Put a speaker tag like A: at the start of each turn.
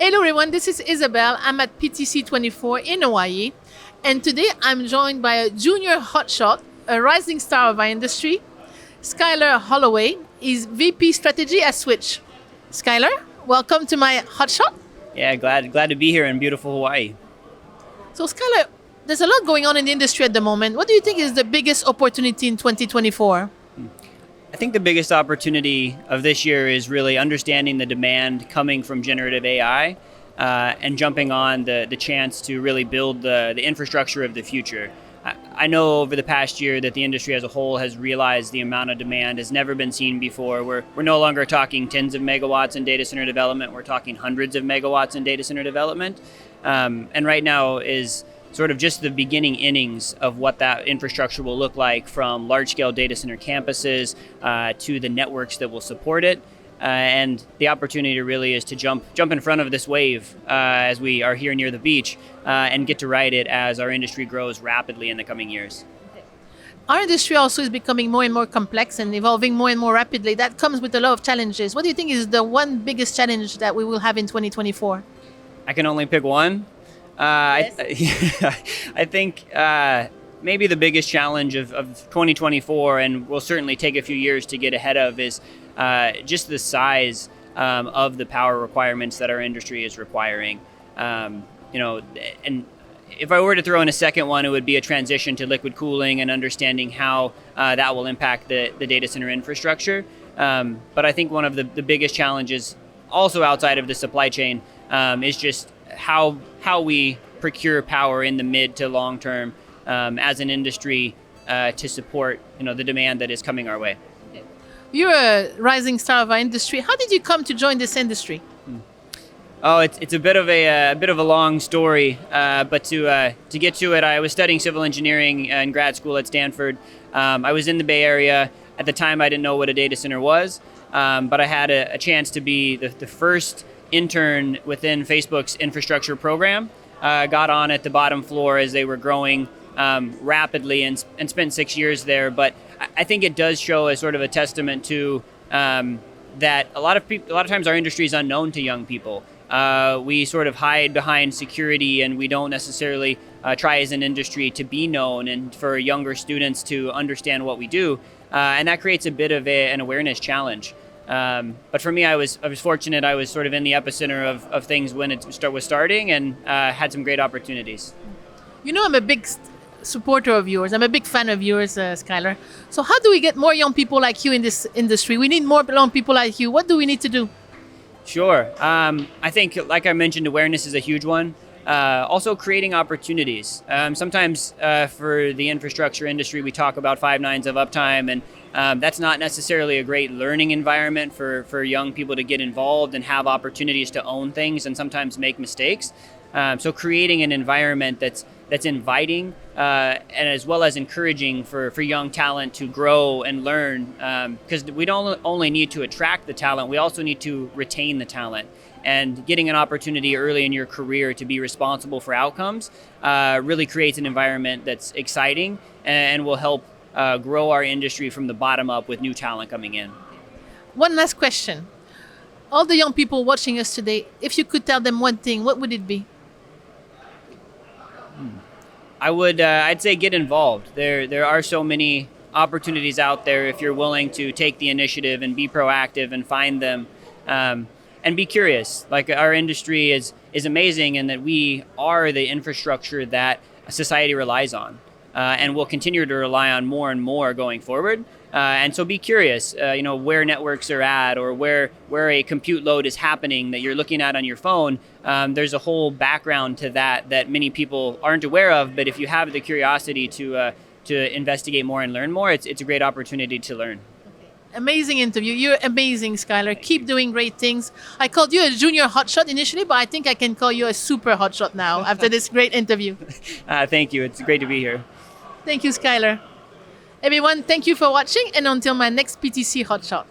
A: Hello everyone, this is Isabel. I'm at PTC 24 in Hawaii, and today I'm joined by a junior hotshot, a rising star of our industry, Skyler Holloway. He's VP Strategy at Switch. Skyler, welcome to my hotshot.
B: Yeah, glad to be here in beautiful Hawaii.
A: So Skyler, there's a lot going on in the industry at the moment. What do you think is the biggest opportunity in 2024?
B: I think the biggest opportunity of this year is really understanding the demand coming from generative AI and jumping on the chance to really build the infrastructure of the future. I know over the past year that the industry as a whole has realized the amount of demand has never been seen before. We're no longer talking tens of megawatts in data center development. We're talking hundreds of megawatts in data center development. And right now is sort of just the beginning innings of what that infrastructure will look like, from large-scale data center campuses to the networks that will support it. And the opportunity really is to jump in front of this wave as we are here near the beach and get to ride it as our industry grows rapidly in the coming years.
A: Our industry also is becoming more and more complex and evolving more and more rapidly. That comes with a lot of challenges. What do you think is the one biggest challenge that we will have in 2024?
B: I can only pick one. I think maybe the biggest challenge of 2024, and will certainly take a few years to get ahead of, is just the size of the power requirements that our industry is requiring. And if I were to throw in a second one, it would be a transition to liquid cooling and understanding how that will impact the data center infrastructure. But I think one of the biggest challenges, also outside of the supply chain, is just how we procure power in the mid to long term as an industry to support the demand that is coming our way.
A: You're a rising star of our industry. How did you come to join this industry?
B: Oh, it's a bit of a long story, but to get to it, I was studying civil engineering in grad school at Stanford. I was in the Bay Area. At the time, I didn't know what a data center was, but I had a chance to be the first intern within Facebook's infrastructure program. Got on at the bottom floor as they were growing rapidly and spent 6 years there. But I think it does show as sort of a testament to that a lot of times our industry is unknown to young people. We sort of hide behind security, and we don't necessarily try as an industry to be known and for younger students to understand what we do. And that creates a bit of an awareness challenge. But for me, I was fortunate. I was sort of in the epicenter of things when it was starting, and had some great opportunities.
A: I'm a big supporter of yours. I'm a big fan of yours, Skyler. So how do we get more young people like you in this industry? We need more young people like you. What do we need to do?
B: Sure. I think, like I mentioned, awareness is a huge one. Also creating opportunities. Sometimes for the infrastructure industry, we talk about 5 nines of uptime, and that's not necessarily a great learning environment for young people to get involved and have opportunities to own things and sometimes make mistakes. So creating an environment that's inviting and as well as encouraging for young talent to grow and learn, because we don't only need to attract the talent, we also need to retain the talent. And getting an opportunity early in your career to be responsible for outcomes really creates an environment that's exciting and will help grow our industry from the bottom up with new talent coming in.
A: One last question. All the young people watching us today, if you could tell them one thing, what would it be?
B: I'd say get involved. There are so many opportunities out there if you're willing to take the initiative and be proactive and find them. And be curious. Like, our industry is amazing in that we are the infrastructure that society relies on, and will continue to rely on more and more going forward. And so be curious, where networks are at, or where a compute load is happening that you're looking at on your phone. There's a whole background to that many people aren't aware of. But if you have the curiosity to investigate more and learn more, it's a great opportunity to learn.
A: Amazing interview. You're amazing, Skyler. Keep doing great things. I called you a junior hotshot initially, but I think I can call you a super hotshot now after this great interview.
B: Thank you. It's great to be here.
A: Thank you, Skyler. Everyone, thank you for watching, and until my next PTC Hotshot.